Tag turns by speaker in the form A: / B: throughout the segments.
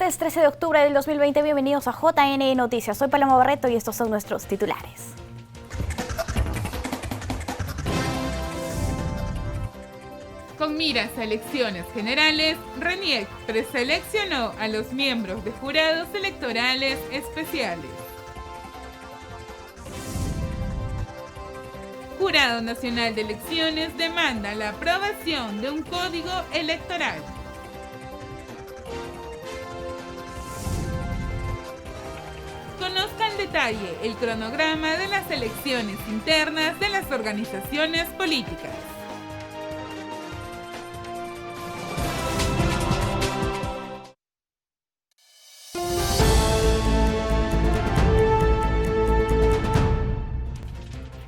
A: martes 13 de octubre del 2020, bienvenidos a JN Noticias. Soy Paloma Barreto y estos son nuestros titulares.
B: Con miras a elecciones generales, RENIEC preseleccionó a los miembros de jurados electorales especiales. Jurado Nacional de Elecciones demanda la aprobación de un código electoral. Conozca en detalle el cronograma de las elecciones internas de las organizaciones políticas.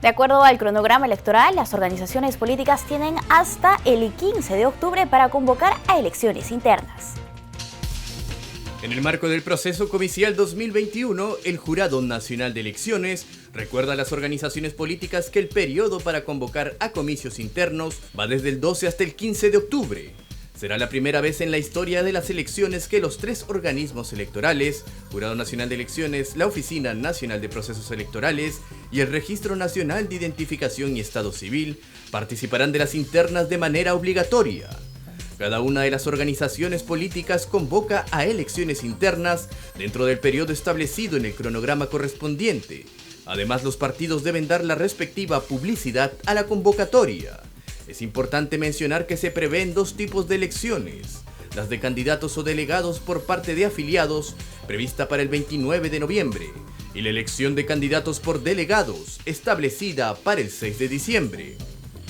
A: De acuerdo al cronograma electoral, las organizaciones políticas tienen hasta el 15 de octubre para convocar a elecciones internas.
C: En el marco del proceso comicial 2021, el Jurado Nacional de Elecciones recuerda a las organizaciones políticas que el periodo para convocar a comicios internos va desde el 12 hasta el 15 de octubre. Será la primera vez en la historia de las elecciones que los tres organismos electorales, Jurado Nacional de Elecciones, la Oficina Nacional de Procesos Electorales y el Registro Nacional de Identificación y Estado Civil, participarán de las internas de manera obligatoria. Cada una de las organizaciones políticas convoca a elecciones internas dentro del periodo establecido en el cronograma correspondiente. Además, los partidos deben dar la respectiva publicidad a la convocatoria. Es importante mencionar que se prevén dos tipos de elecciones: las de candidatos o delegados por parte de afiliados, prevista para el 29 de noviembre, y la elección de candidatos por delegados, establecida para el 6 de diciembre.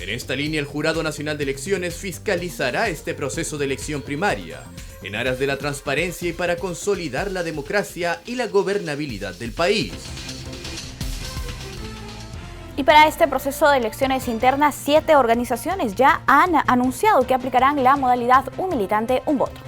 C: En esta línea, el Jurado Nacional de Elecciones fiscalizará este proceso de elección primaria, en aras de la transparencia y para consolidar la democracia y la gobernabilidad del país.
A: Y para este proceso de elecciones internas, 7 organizaciones ya han anunciado que aplicarán la modalidad un militante, un voto.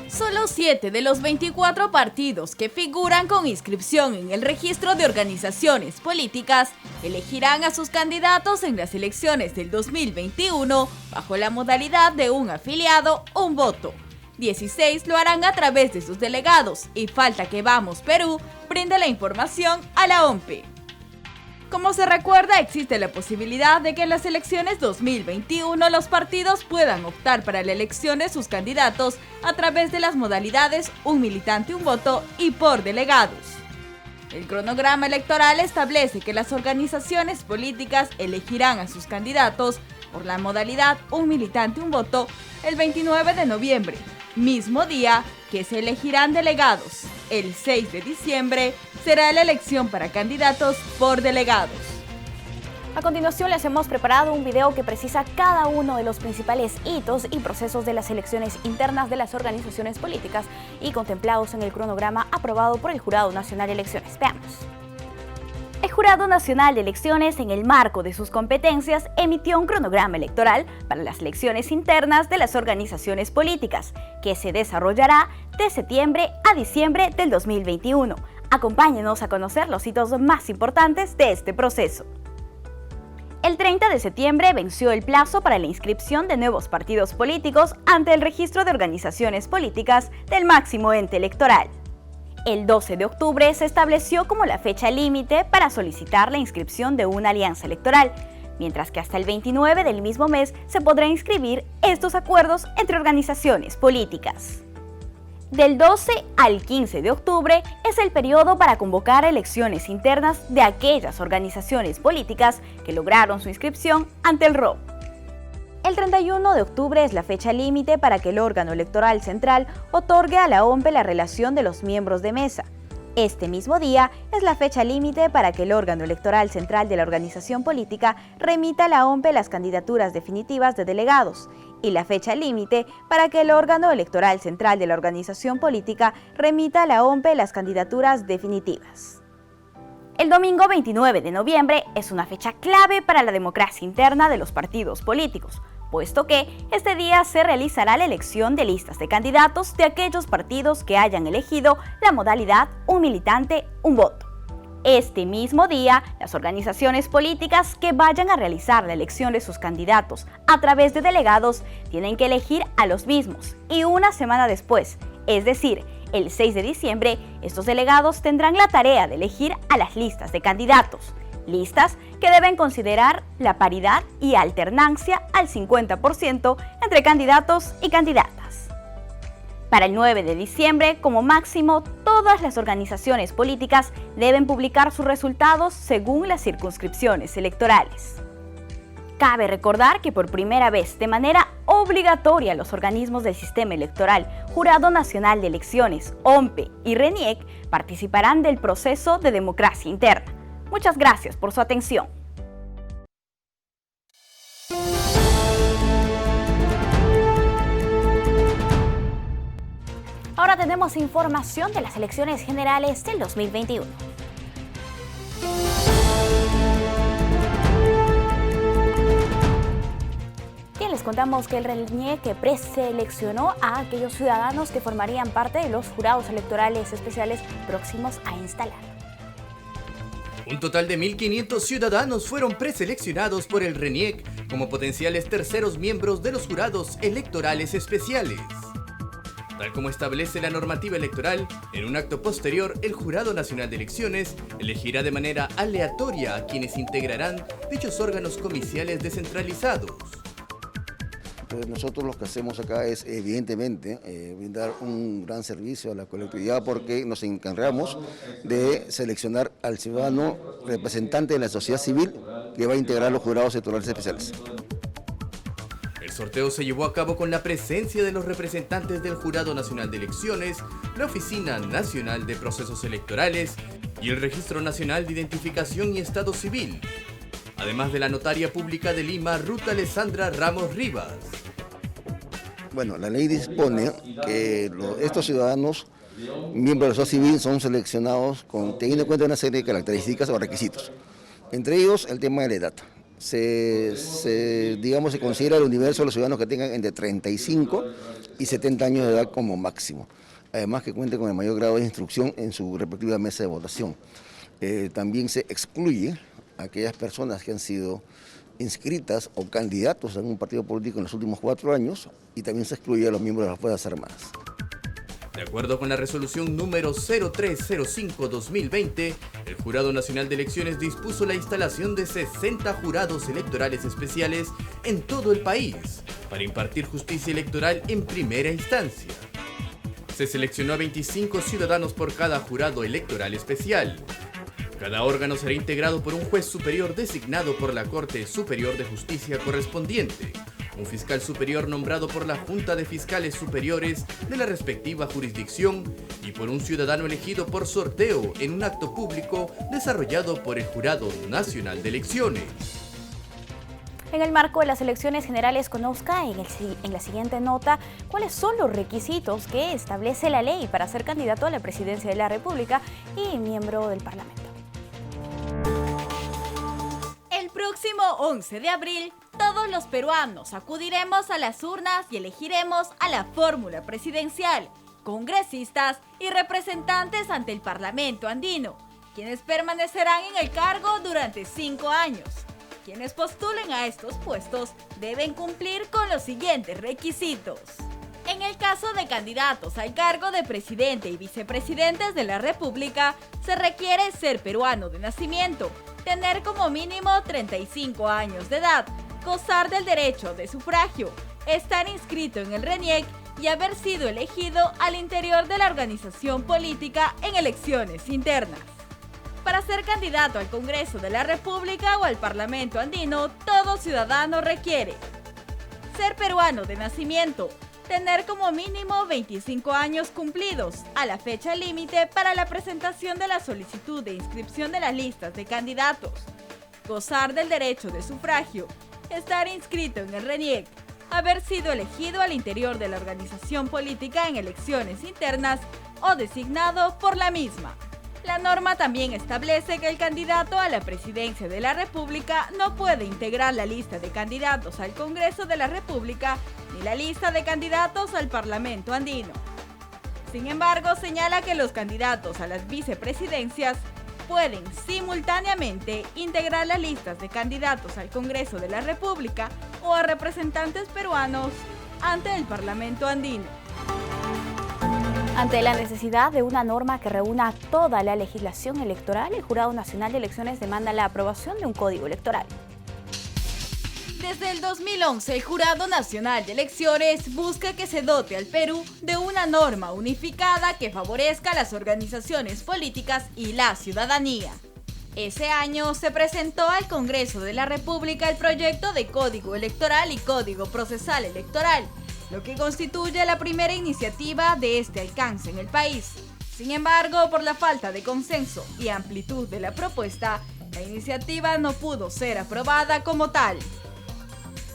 D: Solo 7 de los 24 partidos que figuran con inscripción en el registro de organizaciones políticas elegirán a sus candidatos en las elecciones del 2021 bajo la modalidad de un afiliado, un voto. 16 lo harán a través de sus delegados y falta que Vamos Perú brinde la información a la OMPE. Como se recuerda, existe la posibilidad de que en las elecciones 2021 los partidos puedan optar para la elección de sus candidatos a través de las modalidades un militante, un voto y por delegados. El cronograma electoral establece que las organizaciones políticas elegirán a sus candidatos por la modalidad un militante, un voto el 29 de noviembre, mismo día que se elegirán delegados. El 6 de diciembre será la elección para candidatos por delegados.
A: A continuación les hemos preparado un video que precisa cada uno de los principales hitos y procesos de las elecciones internas de las organizaciones políticas y contemplados en el cronograma aprobado por el Jurado Nacional de Elecciones. Veamos. El Jurado Nacional de Elecciones, en el marco de sus competencias, emitió un cronograma electoral para las elecciones internas de las organizaciones políticas, que se desarrollará de septiembre a diciembre del 2021. Acompáñenos a conocer los hitos más importantes de este proceso. El 30 de septiembre venció el plazo para la inscripción de nuevos partidos políticos ante el registro de organizaciones políticas del máximo ente electoral. El 12 de octubre se estableció como la fecha límite para solicitar la inscripción de una alianza electoral, mientras que hasta el 29 del mismo mes se podrá inscribir estos acuerdos entre organizaciones políticas. Del 12 al 15 de octubre es el periodo para convocar elecciones internas de aquellas organizaciones políticas que lograron su inscripción ante el ROP. El 31 de octubre es la fecha límite para que el órgano electoral central otorgue a la OMPE la relación de los miembros de mesa. Este mismo día es la fecha límite para que el órgano electoral central de la organización política remita a la OMPE las candidaturas definitivas de delegados, y la fecha límite para que el órgano electoral central de la organización política remita a la OMPE las candidaturas definitivas. El domingo 29 de noviembre es una fecha clave para la democracia interna de los partidos políticos, puesto que este día se realizará la elección de listas de candidatos de aquellos partidos que hayan elegido la modalidad un militante, un voto. Este mismo día, las organizaciones políticas que vayan a realizar la elección de sus candidatos a través de delegados tienen que elegir a los mismos y una semana después, Es decir, el 6 de diciembre, estos delegados tendrán la tarea de elegir a las listas de candidatos. Listas que deben considerar la paridad y alternancia al 50% entre candidatos y candidatas. Para el 9 de diciembre, como máximo, todas las organizaciones políticas deben publicar sus resultados según las circunscripciones electorales. Cabe recordar que por primera vez, de manera obligatoria, los organismos del sistema electoral, Jurado Nacional de Elecciones, OMPE y RENIEC, participarán del proceso de democracia interna. Muchas gracias por su atención. Ahora tenemos información de las elecciones generales del 2021. Les contamos que el RENIEC preseleccionó a aquellos ciudadanos que formarían parte de los jurados electorales especiales próximos a instalar.
C: Un total de 1.500 ciudadanos fueron preseleccionados por el RENIEC como potenciales terceros miembros de los jurados electorales especiales. Tal como establece la normativa electoral, en un acto posterior, el Jurado Nacional de Elecciones elegirá de manera aleatoria a quienes integrarán dichos órganos comiciales descentralizados.
E: Nosotros lo que hacemos acá es, evidentemente, brindar un gran servicio a la colectividad porque nos encargamos de seleccionar al ciudadano representante de la sociedad civil que va a integrar los jurados electorales especiales.
C: El sorteo se llevó a cabo con la presencia de los representantes del Jurado Nacional de Elecciones, la Oficina Nacional de Procesos Electorales y el Registro Nacional de Identificación y Estado Civil, además de la notaria pública de Lima, Ruth Alessandra Ramos Rivas.
E: Bueno, la ley dispone que estos ciudadanos, miembros de la sociedad civil, son seleccionados teniendo en cuenta una serie de características o requisitos. Entre ellos, el tema de la edad. Se considera el universo de los ciudadanos que tengan entre 35 y 70 años de edad como máximo. Además que cuenten con el mayor grado de instrucción en su respectiva mesa de votación. También se excluye a aquellas personas que han sido inscritas o candidatos en un partido político en los últimos 4 años y también se excluye a los miembros de las Fuerzas Armadas.
C: De acuerdo con la resolución número 0305-2020, el Jurado Nacional de Elecciones dispuso la instalación de 60 jurados electorales especiales en todo el país para impartir justicia electoral en primera instancia. Se seleccionó a 25 ciudadanos por cada jurado electoral especial. Cada órgano será integrado por un juez superior designado por la Corte Superior de Justicia correspondiente, un fiscal superior nombrado por la Junta de Fiscales Superiores de la respectiva jurisdicción y por un ciudadano elegido por sorteo en un acto público desarrollado por el Jurado Nacional de Elecciones.
A: En el marco de las elecciones generales, conozca en la siguiente nota cuáles son los requisitos que establece la ley para ser candidato a la presidencia de la República y miembro del Parlamento.
D: El próximo 11 de abril, todos los peruanos acudiremos a las urnas y elegiremos a la fórmula presidencial, congresistas y representantes ante el Parlamento andino, quienes permanecerán en el cargo durante 5 años. Quienes postulen a estos puestos deben cumplir con los siguientes requisitos. En el caso de candidatos al cargo de presidente y vicepresidentes de la República, se requiere ser peruano de nacimiento, tener como mínimo 35 años de edad, gozar del derecho de sufragio, estar inscrito en el RENIEC y haber sido elegido al interior de la organización política en elecciones internas. Para ser candidato al Congreso de la República o al Parlamento andino, todo ciudadano requiere ser peruano de nacimiento, tener como mínimo 25 años cumplidos a la fecha límite para la presentación de la solicitud de inscripción de las listas de candidatos, gozar del derecho de sufragio, estar inscrito en el RENIEC, haber sido elegido al interior de la organización política en elecciones internas o designado por la misma. La norma también establece que el candidato a la presidencia de la República no puede integrar la lista de candidatos al Congreso de la República ni la lista de candidatos al Parlamento andino. Sin embargo, señala que los candidatos a las vicepresidencias pueden simultáneamente integrar las listas de candidatos al Congreso de la República o a representantes peruanos ante el Parlamento andino.
A: Ante la necesidad de una norma que reúna toda la legislación electoral, el Jurado Nacional de Elecciones demanda la aprobación de un código electoral.
D: Desde el 2011, el Jurado Nacional de Elecciones busca que se dote al Perú de una norma unificada que favorezca a las organizaciones políticas y la ciudadanía. Ese año se presentó al Congreso de la República el proyecto de Código Electoral y Código Procesal Electoral, lo que constituye la primera iniciativa de este alcance en el país. Sin embargo, por la falta de consenso y amplitud de la propuesta, la iniciativa no pudo ser aprobada como tal.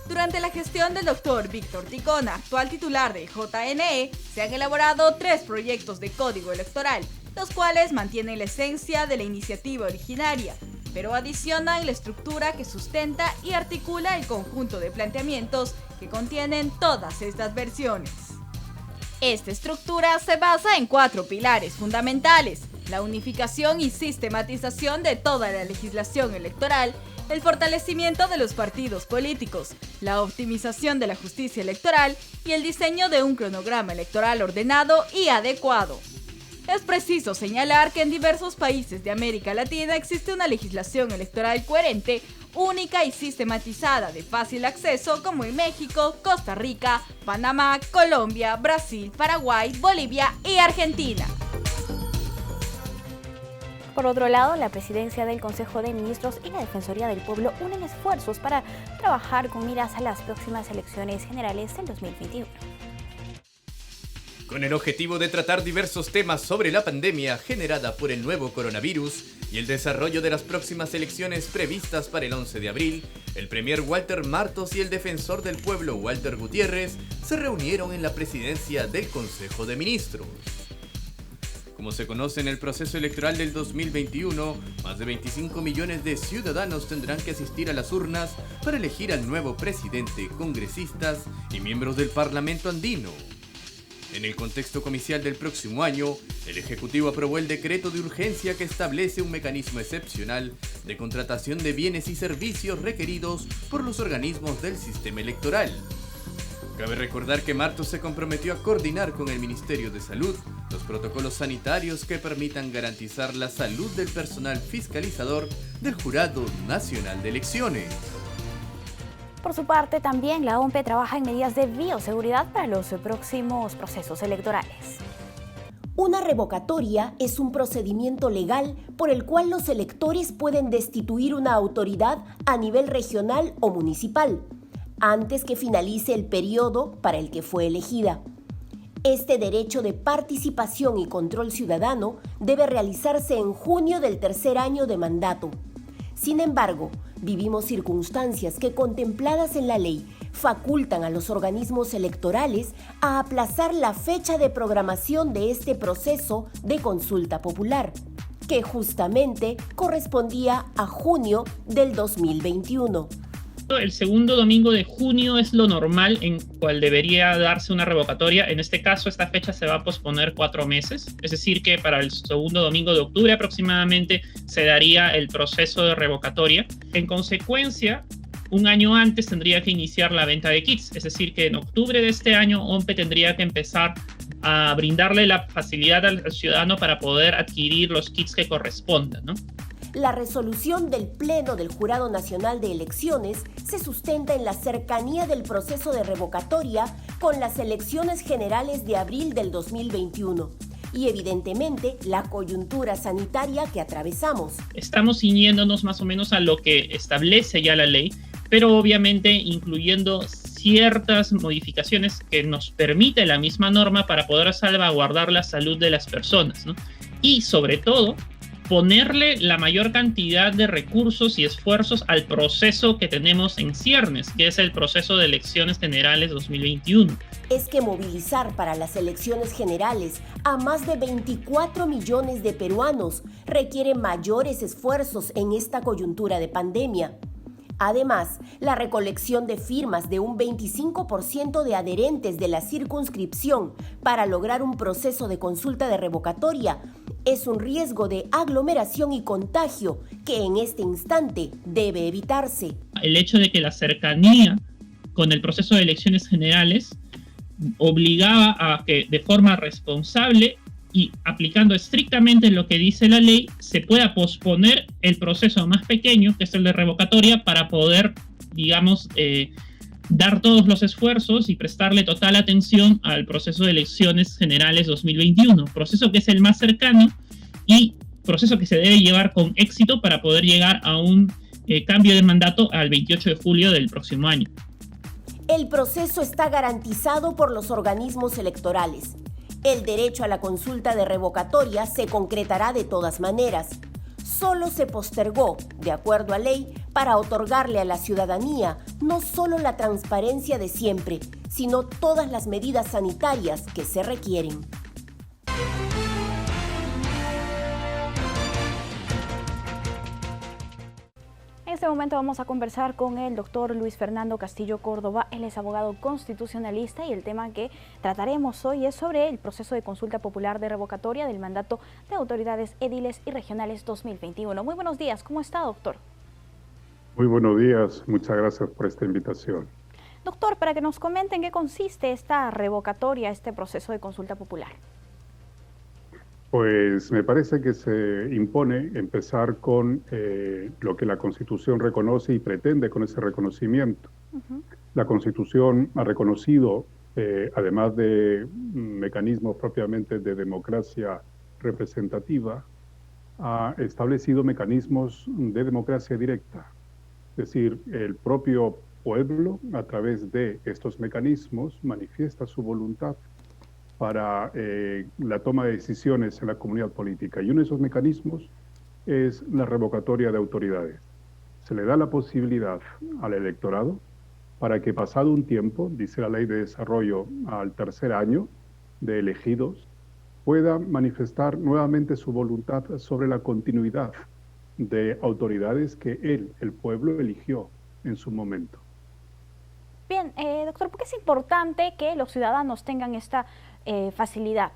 D: Durante la gestión del doctor Víctor Ticona, actual titular del JNE, se han elaborado 3 proyectos de código electoral, los cuales mantienen la esencia de la iniciativa originaria, pero adicionan la estructura que sustenta y articula el conjunto de planteamientos que contienen todas estas versiones. Esta estructura se basa en 4 pilares fundamentales: la unificación y sistematización de toda la legislación electoral, el fortalecimiento de los partidos políticos, la optimización de la justicia electoral y el diseño de un cronograma electoral ordenado y adecuado. Es preciso señalar que en diversos países de América Latina existe una legislación electoral coherente, única y sistematizada de fácil acceso, como en México, Costa Rica, Panamá, Colombia, Brasil, Paraguay, Bolivia y Argentina.
A: Por otro lado, la Presidencia del Consejo de Ministros y la Defensoría del Pueblo unen esfuerzos para trabajar con miras a las próximas elecciones generales del 2021.
C: Con el objetivo de tratar diversos temas sobre la pandemia generada por el nuevo coronavirus y el desarrollo de las próximas elecciones previstas para el 11 de abril, el premier Walter Martos y el defensor del pueblo Walter Gutiérrez se reunieron en la presidencia del Consejo de Ministros. Como se conoce, en el proceso electoral del 2021, más de 25 millones de ciudadanos tendrán que asistir a las urnas para elegir al nuevo presidente, congresistas y miembros del Parlamento andino. En el contexto comicial del próximo año, el Ejecutivo aprobó el decreto de urgencia que establece un mecanismo excepcional de contratación de bienes y servicios requeridos por los organismos del sistema electoral. Cabe recordar que Martos se comprometió a coordinar con el Ministerio de Salud los protocolos sanitarios que permitan garantizar la salud del personal fiscalizador del Jurado Nacional de Elecciones.
A: Por su parte, también la OMPE trabaja en medidas de bioseguridad para los próximos procesos electorales.
F: Una revocatoria es un procedimiento legal por el cual los electores pueden destituir una autoridad a nivel regional o municipal, antes que finalice el periodo para el que fue elegida. Este derecho de participación y control ciudadano debe realizarse en junio del tercer año de mandato. Sin embargo, vivimos circunstancias que, contempladas en la ley, facultan a los organismos electorales a aplazar la fecha de programación de este proceso de consulta popular, que justamente correspondía a junio del 2021.
G: El segundo domingo de junio es lo normal en cual debería darse una revocatoria. En este caso, esta fecha se va a posponer 4 meses. Es decir, que para el segundo domingo de octubre aproximadamente se daría el proceso de revocatoria. En consecuencia, un año antes tendría que iniciar la venta de kits. Es decir, que en octubre de este año, OMPE tendría que empezar a brindarle la facilidad al ciudadano para poder adquirir los kits que correspondan, ¿no?
F: La resolución del Pleno del Jurado Nacional de Elecciones se sustenta en la cercanía del proceso de revocatoria con las elecciones generales de abril del 2021 y evidentemente la coyuntura sanitaria que atravesamos.
G: Estamos ciñéndonos más o menos a lo que establece ya la ley, pero obviamente incluyendo ciertas modificaciones que nos permite la misma norma para poder salvaguardar la salud de las personas, ¿no? Y sobre todo, ponerle la mayor cantidad de recursos y esfuerzos al proceso que tenemos en ciernes, que es el proceso de elecciones generales 2021.
F: Es que movilizar para las elecciones generales a más de 24 millones de peruanos requiere mayores esfuerzos en esta coyuntura de pandemia. Además, la recolección de firmas de un 25% de adherentes de la circunscripción para lograr un proceso de consulta de revocatoria es un riesgo de aglomeración y contagio que en este instante debe evitarse.
G: El hecho de que la cercanía con el proceso de elecciones generales obligaba a que de forma responsable y aplicando estrictamente lo que dice la ley, se pueda posponer el proceso más pequeño, que es el de revocatoria, para poder, digamos, dar todos los esfuerzos y prestarle total atención al proceso de elecciones generales 2021, proceso que es el más cercano y proceso que se debe llevar con éxito para poder llegar a un cambio de mandato al 28 de julio del próximo año.
F: El proceso está garantizado por los organismos electorales. El derecho a la consulta de revocatoria se concretará de todas maneras. Solo se postergó, de acuerdo a ley, para otorgarle a la ciudadanía no solo la transparencia de siempre, sino todas las medidas sanitarias que se requieren.
A: En este momento vamos a conversar con el doctor Luis Fernando Castillo Córdoba. Él es abogado constitucionalista y el tema que trataremos hoy es sobre el proceso de consulta popular de revocatoria del mandato de autoridades ediles y regionales 2021. Muy buenos días, ¿cómo está, doctor?
H: Muy buenos días, muchas gracias por esta invitación.
A: Doctor, para que nos comenten qué consiste esta revocatoria, este proceso de consulta popular.
H: Pues me parece que se impone empezar con lo que la Constitución reconoce y pretende con ese reconocimiento. La Constitución ha reconocido, además de mecanismos propiamente de democracia representativa, ha establecido mecanismos de democracia directa. Es decir, el propio pueblo, a través de estos mecanismos, manifiesta su voluntad para la toma de decisiones en la comunidad política. Y uno de esos mecanismos es la revocatoria de autoridades. Se le da la posibilidad al electorado para que pasado un tiempo, dice la Ley de Desarrollo al tercer año de elegidos, pueda manifestar nuevamente su voluntad sobre la continuidad de autoridades que él, el pueblo, eligió en su momento.
A: Bien, doctor, ¿por qué es importante que los ciudadanos tengan esta facilidad?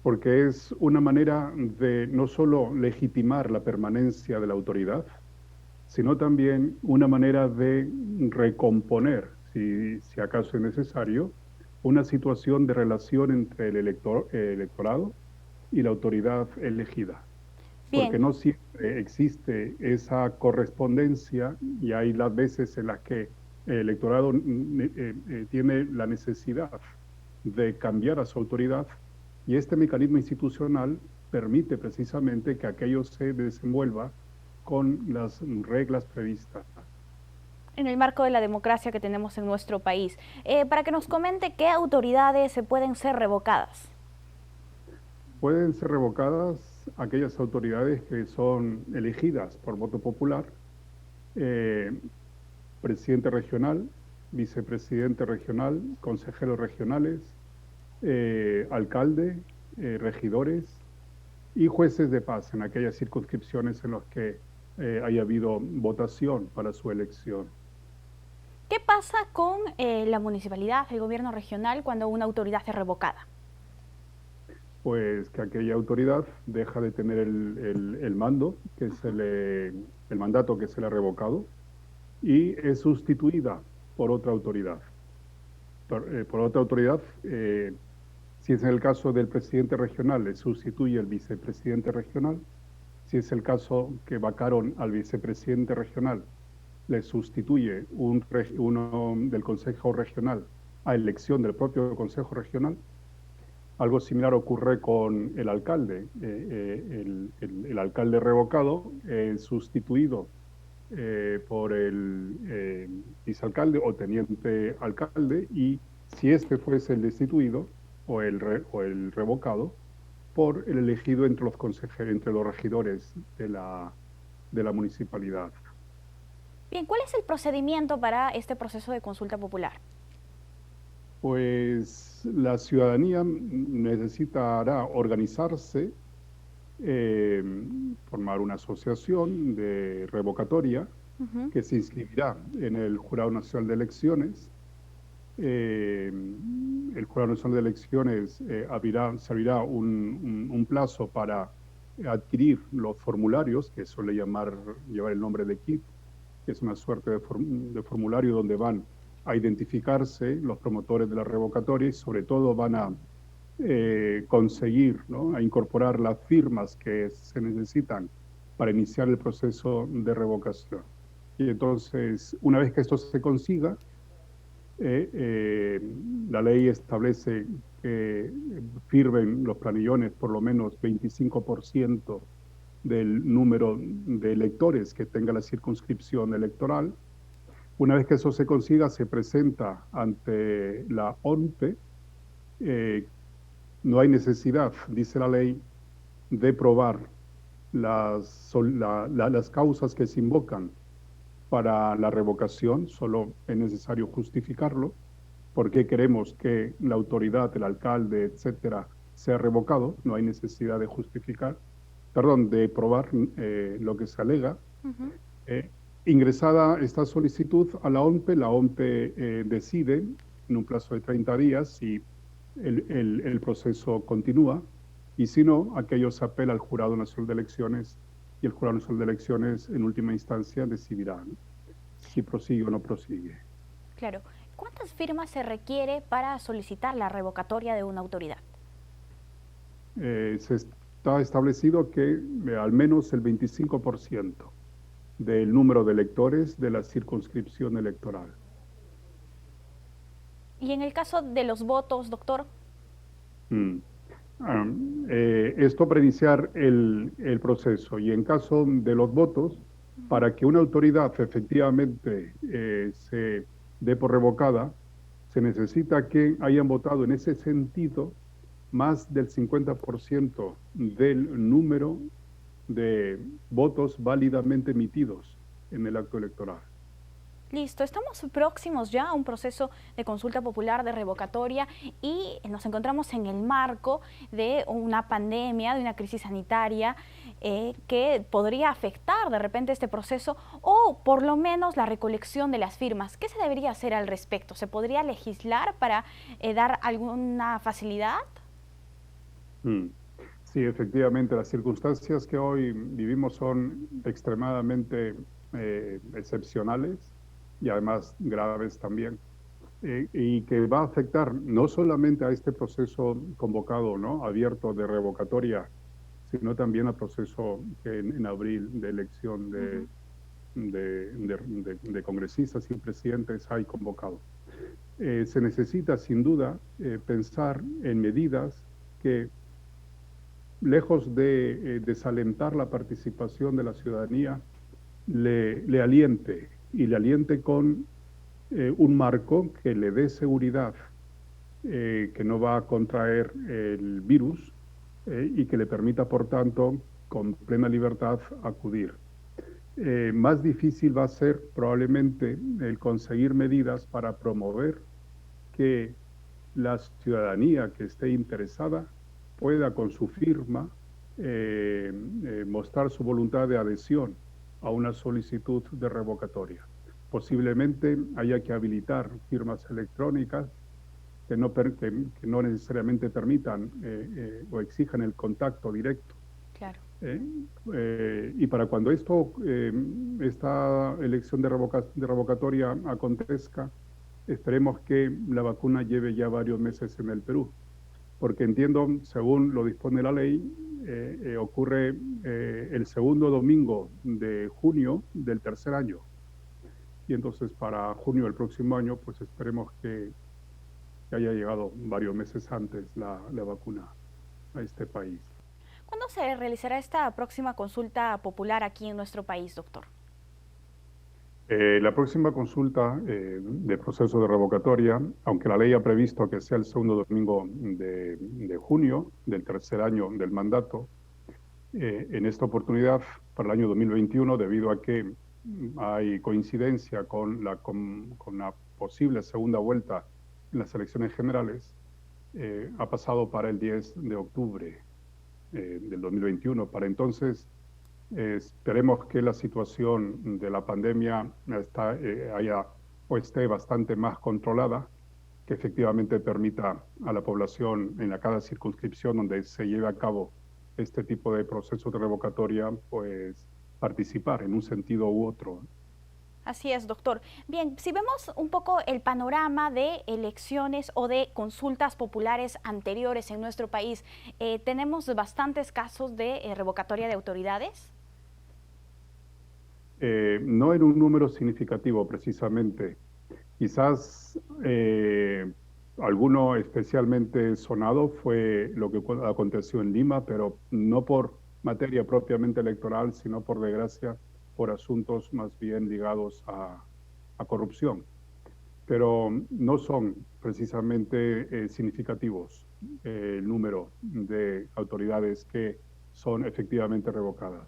H: Porque es una manera de no solo legitimar la permanencia de la autoridad, sino también una manera de recomponer, si acaso es necesario, una situación de relación entre el electorado y la autoridad elegida. Bien. Porque no siempre existe esa correspondencia y hay las veces en las que el electorado tiene la necesidad de cambiar a su autoridad y este mecanismo institucional permite precisamente que aquello se desenvuelva con las reglas previstas.
A: En el marco de la democracia que tenemos en nuestro país, para que nos comente qué autoridades se pueden ser revocadas.
H: Pueden ser revocadas aquellas autoridades que son elegidas por voto popular, presidente regional, vicepresidente regional, consejeros regionales, alcalde, regidores y jueces de paz en aquellas circunscripciones en las que haya habido votación para su elección.
A: ¿Qué pasa con la municipalidad, el gobierno regional, cuando una autoridad es revocada?
H: Pues que aquella autoridad deja de tener el mando, el mandato que se le ha revocado, y es sustituida por otra autoridad. Por otra autoridad, si es el caso del presidente regional, le sustituye el vicepresidente regional. Si es el caso que vacaron al vicepresidente regional, le sustituye uno del Consejo Regional a elección del propio Consejo Regional. Algo similar ocurre con el alcalde. El alcalde revocado es sustituido por el vicealcalde o teniente alcalde y si este fuese el destituido o el revocado por el elegido entre los regidores de la municipalidad.
A: Bien, ¿cuál es el procedimiento para este proceso de consulta popular?
H: Pues la ciudadanía necesitará organizarse, formar una asociación de revocatoria que se inscribirá en el Jurado Nacional de Elecciones. El Jurado Nacional de Elecciones servirá un plazo para adquirir los formularios, que suele llevar el nombre de kit, que es una suerte de formulario donde van a identificarse los promotores de la revocatoria y sobre todo van a conseguir, ¿no?, a incorporar las firmas que se necesitan para iniciar el proceso de revocación. Y entonces, una vez que esto se consiga, la ley establece que firmen los planillones por lo menos 25% del número de electores que tenga la circunscripción electoral. Una vez que eso se consiga, se presenta ante la ONPE. No hay necesidad, dice la ley, de probar las causas que se invocan para la revocación, solo es necesario justificarlo, porque queremos que la autoridad, el alcalde, etcétera, sea revocado. No hay necesidad de de probar lo que se alega. Ingresada esta solicitud a la ONPE decide en un plazo de 30 días si el proceso continúa, y si no, aquello se apela al Jurado Nacional de Elecciones, y el Jurado Nacional de Elecciones en última instancia decidirá, ¿no?, si prosigue o no prosigue.
A: Claro. ¿Cuántas firmas se requiere para solicitar la revocatoria de una autoridad?
H: Se está establecido que al menos el 25% del número de electores de la circunscripción electoral.
A: ¿Y en el caso de los votos, doctor?
H: Esto para iniciar el proceso, y en caso de los votos, para que una autoridad efectivamente se dé por revocada, se necesita que hayan votado en ese sentido más del 50% del número de votos válidamente emitidos en el acto electoral.
A: Listo, estamos próximos ya a un proceso de consulta popular de revocatoria y nos encontramos en el marco de una pandemia, de una crisis sanitaria que podría afectar de repente este proceso, o por lo menos la recolección de las firmas. ¿Qué se debería hacer al respecto? ¿Se podría legislar para dar alguna facilidad?
H: Sí, efectivamente, las circunstancias que hoy vivimos son extremadamente excepcionales y además graves también, y que va a afectar no solamente a este proceso convocado, ¿no?, abierto de revocatoria, sino también al proceso que en abril de elección de congresistas y presidentes hay convocado. Se necesita sin duda pensar en medidas que, lejos de desalentar la participación de la ciudadanía, le aliente, y le aliente con un marco que le dé seguridad, que no va a contraer el virus, y que le permita, por tanto, con plena libertad acudir. Más difícil va a ser probablemente el conseguir medidas para promover que la ciudadanía que esté interesada pueda con su firma mostrar su voluntad de adhesión a una solicitud de revocatoria. Posiblemente haya que habilitar firmas electrónicas que no necesariamente permitan o exijan el contacto directo.
A: Claro.
H: Y para cuando esta elección de revocatoria acontezca, esperemos que la vacuna lleve ya varios meses en el Perú, porque entiendo, según lo dispone la ley, ocurre el segundo domingo de junio del tercer año. Y entonces para junio del próximo año, pues esperemos que haya llegado varios meses antes la vacuna a este país.
A: ¿Cuándo se realizará esta próxima consulta popular aquí en nuestro país, doctor?
H: La próxima consulta de proceso de revocatoria, aunque la ley ha previsto que sea el segundo domingo de junio del tercer año del mandato, en esta oportunidad, para el año 2021, debido a que hay coincidencia con la posible segunda vuelta en las elecciones generales, ha pasado para el 10 de octubre del 2021. Para entonces, esperemos que la situación de la pandemia esté bastante más controlada, que efectivamente permita a la población en cada circunscripción donde se lleve a cabo este tipo de procesos de revocatoria, pues participar en un sentido u otro.
A: Así es, doctor. Bien, si vemos un poco el panorama de elecciones o de consultas populares anteriores en nuestro país, ¿tenemos bastantes casos de revocatoria de autoridades?
H: No en un número significativo, precisamente. Quizás alguno especialmente sonado fue lo que aconteció en Lima, pero no por materia propiamente electoral, sino por desgracia, por asuntos más bien ligados a corrupción. Pero no son precisamente significativos el número de autoridades que son efectivamente revocadas.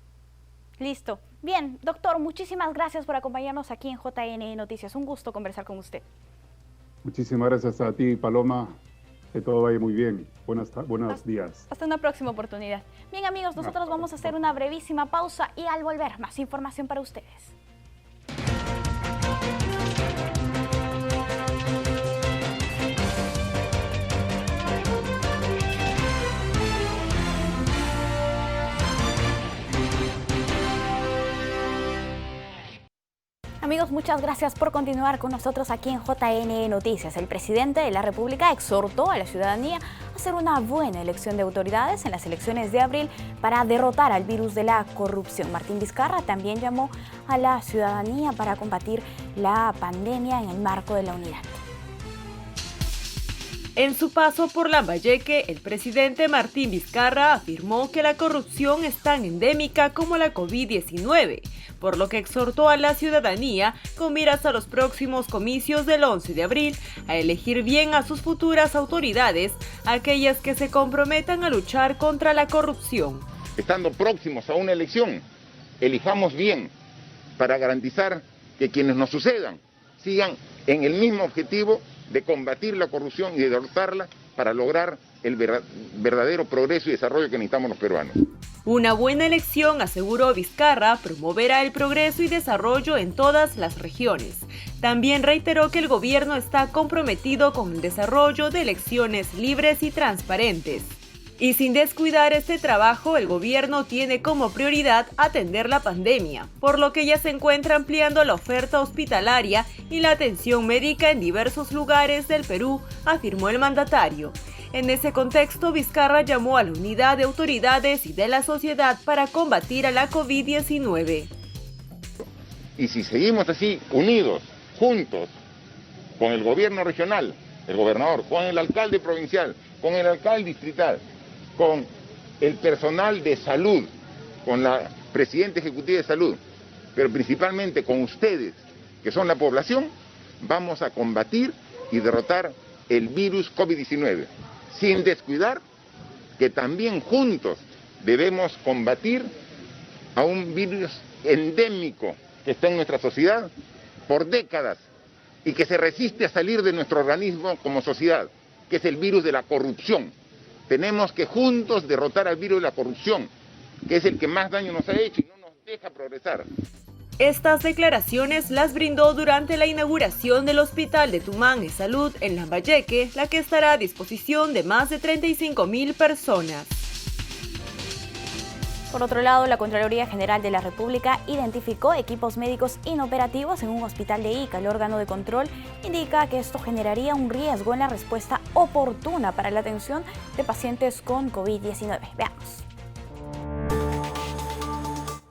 A: Listo. Bien, doctor, muchísimas gracias por acompañarnos aquí en JN Noticias. Un gusto conversar con usted.
H: Muchísimas gracias a ti, Paloma. Que todo vaya muy bien. Buenos días.
A: Hasta una próxima oportunidad. Bien, amigos, nosotros vamos a hacer una brevísima pausa y al volver, más información para ustedes. Amigos, muchas gracias por continuar con nosotros aquí en JN Noticias. El presidente de la República exhortó a la ciudadanía a hacer una buena elección de autoridades en las elecciones de abril para derrotar al virus de la corrupción. Martín Vizcarra también llamó a la ciudadanía para combatir la pandemia en el marco de la unidad.
I: En su paso por Lambayeque, el presidente Martín Vizcarra afirmó que la corrupción es tan endémica como la COVID-19, por lo que exhortó a la ciudadanía, con miras a los próximos comicios del 11 de abril, a elegir bien a sus futuras autoridades, aquellas que se comprometan a luchar contra la corrupción.
J: Estando próximos a una elección, elijamos bien para garantizar que quienes nos sucedan sigan en el mismo objetivo de combatir la corrupción y de derrotarla para lograr el verdadero progreso y desarrollo que necesitamos los peruanos.
I: Una buena elección, aseguró Vizcarra, promoverá el progreso y desarrollo en todas las regiones. También reiteró que el gobierno está comprometido con el desarrollo de elecciones libres y transparentes. Y sin descuidar este trabajo, el gobierno tiene como prioridad atender la pandemia, por lo que ya se encuentra ampliando la oferta hospitalaria y la atención médica en diversos lugares del Perú, afirmó el mandatario. En ese contexto, Vizcarra llamó a la unidad de autoridades y de la sociedad para combatir a la COVID-19.
J: Y si seguimos así, unidos, juntos, con el gobierno regional, el gobernador, con el alcalde provincial, con el alcalde distrital, con el personal de salud, con la presidenta ejecutiva de salud, pero principalmente con ustedes, que son la población, vamos a combatir y derrotar el virus COVID-19, sin descuidar que también juntos debemos combatir a un virus endémico que está en nuestra sociedad por décadas y que se resiste a salir de nuestro organismo como sociedad, que es el virus de la corrupción. Tenemos que juntos derrotar al virus de la corrupción, que es el que más daño nos ha hecho y no nos deja progresar.
I: Estas declaraciones las brindó durante la inauguración del Hospital de Tumán y Salud en Lambayeque, la que estará a disposición de más de 35.000 personas.
A: Por otro lado, la Contraloría General de la República identificó equipos médicos inoperativos en un hospital de Ica. El órgano de control indica que esto generaría un riesgo en la respuesta oportuna para la atención de pacientes con COVID-19. Veamos.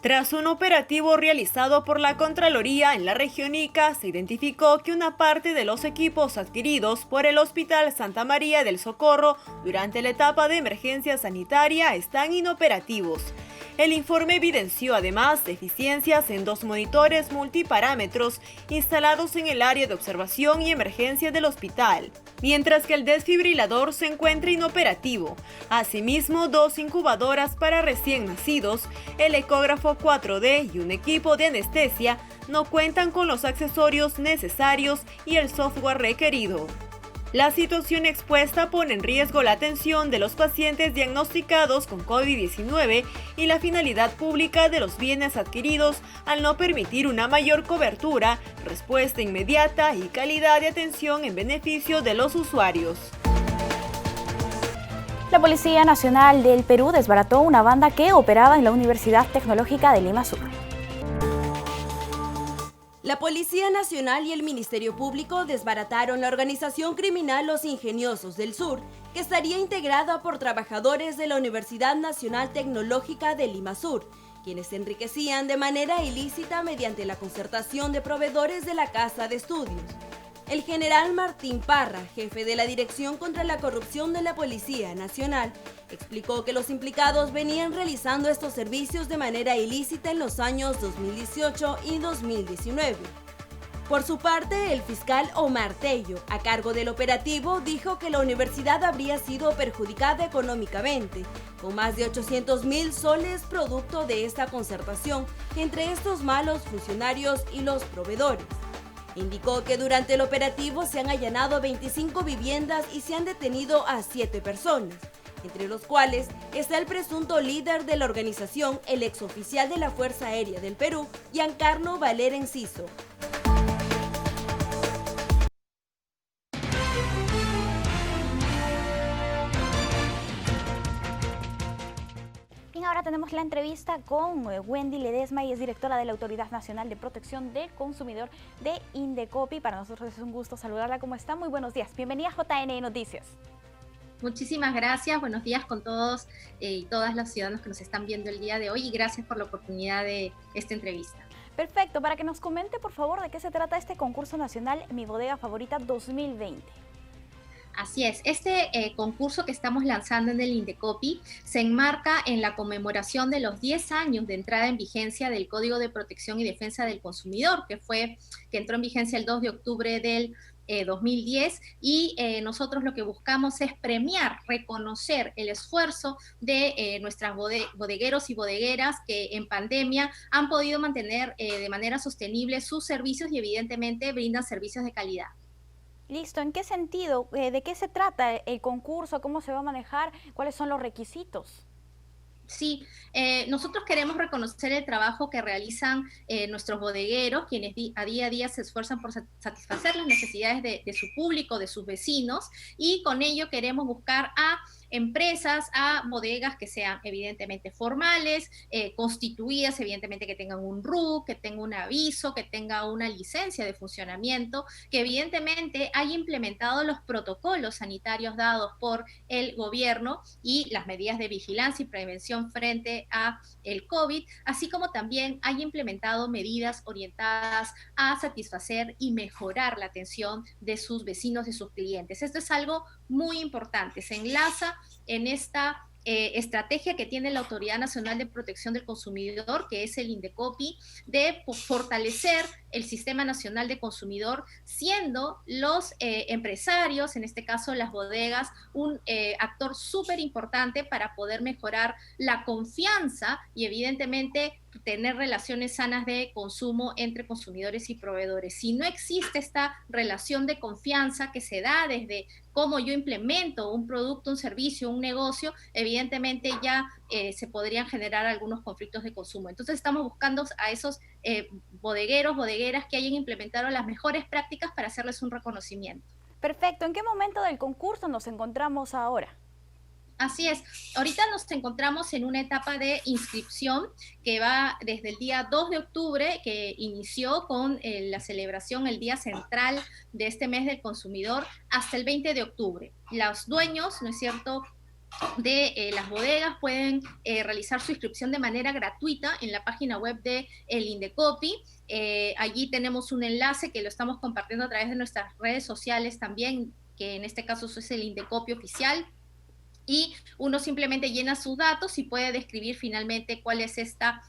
I: Tras un operativo realizado por la Contraloría en la región Ica, se identificó que una parte de los equipos adquiridos por el Hospital Santa María del Socorro durante la etapa de emergencia sanitaria están inoperativos. El informe evidenció además deficiencias en 2 monitores multiparámetros instalados en el área de observación y emergencia del hospital, mientras que el desfibrilador se encuentra inoperativo. Asimismo, 2 incubadoras para recién nacidos, el ecógrafo 4D y un equipo de anestesia no cuentan con los accesorios necesarios y el software requerido. La situación expuesta pone en riesgo la atención de los pacientes diagnosticados con COVID-19 y la finalidad pública de los bienes adquiridos al no permitir una mayor cobertura, respuesta inmediata y calidad de atención en beneficio de los usuarios.
A: La Policía Nacional del Perú desbarató una banda que operaba en la Universidad Tecnológica de Lima Sur.
K: La Policía Nacional y el Ministerio Público desbarataron la organización criminal Los Ingeniosos del Sur, que estaría integrada por trabajadores de la Universidad Nacional Tecnológica de Lima Sur, quienes se enriquecían de manera ilícita mediante la concertación de proveedores de la Casa de Estudios. El general Martín Parra, jefe de la Dirección contra la Corrupción de la Policía Nacional, explicó que los implicados venían realizando estos servicios de manera ilícita en los años 2018 y 2019. Por su parte, el fiscal Omar Tello, a cargo del operativo, dijo que la universidad habría sido perjudicada económicamente, con más de 800.000 soles producto de esta concertación entre estos malos funcionarios y los proveedores. Indicó que durante el operativo se han allanado 25 viviendas y se han detenido a 7 personas, entre los cuales está el presunto líder de la organización, el exoficial de la Fuerza Aérea del Perú, Giancarlo Valera Enciso.
A: Ahora tenemos la entrevista con Wendy Ledesma, y es directora de la Autoridad Nacional de Protección del Consumidor de Indecopi. Para nosotros es un gusto saludarla. ¿Cómo está? Muy buenos días. Bienvenida a JNE Noticias.
L: Muchísimas gracias. Buenos días con todos y todas los ciudadanos que nos están viendo el día de hoy, y gracias por la oportunidad de esta entrevista.
A: Perfecto. Para que nos comente, por favor, de qué se trata este concurso nacional Mi Bodega Favorita 2020.
L: Así es, este concurso que estamos lanzando en el Indecopi se enmarca en la conmemoración de los 10 años de entrada en vigencia del Código de Protección y Defensa del Consumidor, que entró en vigencia el 2 de octubre del 2010, y nosotros lo que buscamos es premiar, reconocer el esfuerzo de nuestras bodegueros y bodegueras que en pandemia han podido mantener de manera sostenible sus servicios y evidentemente brindan servicios de calidad.
A: Listo. ¿En qué sentido? ¿De qué se trata el concurso? ¿Cómo se va a manejar? ¿Cuáles son los requisitos?
L: Sí, nosotros queremos reconocer el trabajo que realizan nuestros bodegueros, quienes a día se esfuerzan por satisfacer las necesidades de su público, de sus vecinos, y con ello queremos buscar a empresas, a bodegas que sean evidentemente formales, constituidas, evidentemente que tengan un RUC, que tengan un aviso, que tengan una licencia de funcionamiento, que evidentemente haya implementado los protocolos sanitarios dados por el gobierno y las medidas de vigilancia y prevención frente a el COVID, así como también haya implementado medidas orientadas a satisfacer y mejorar la atención de sus vecinos y sus clientes. Esto es algo muy importante, se enlaza en esta estrategia que tiene la Autoridad Nacional de Protección del Consumidor, que es el Indecopi, de fortalecer el Sistema Nacional de Consumidor, siendo los empresarios, en este caso las bodegas, un actor súper importante para poder mejorar la confianza y evidentemente tener relaciones sanas de consumo entre consumidores y proveedores. Si no existe esta relación de confianza que se da desde cómo yo implemento un producto, un servicio, un negocio, evidentemente ya se podrían generar algunos conflictos de consumo. Entonces estamos buscando a esos bodegueros, bodegueras que hayan implementado las mejores prácticas para hacerles un reconocimiento.
A: Perfecto. ¿En qué momento del concurso nos encontramos ahora?
L: Así es, ahorita nos encontramos en una etapa de inscripción que va desde el día 2 de octubre, que inició con la celebración, el día central de este mes del consumidor, hasta el 20 de octubre. Los dueños, ¿no es cierto?, de las bodegas pueden realizar su inscripción de manera gratuita en la página web de el Indecopi. Allí tenemos un enlace que lo estamos compartiendo a través de nuestras redes sociales también, que en este caso es el Indecopi oficial. Y uno simplemente llena sus datos y puede describir finalmente cuál es esta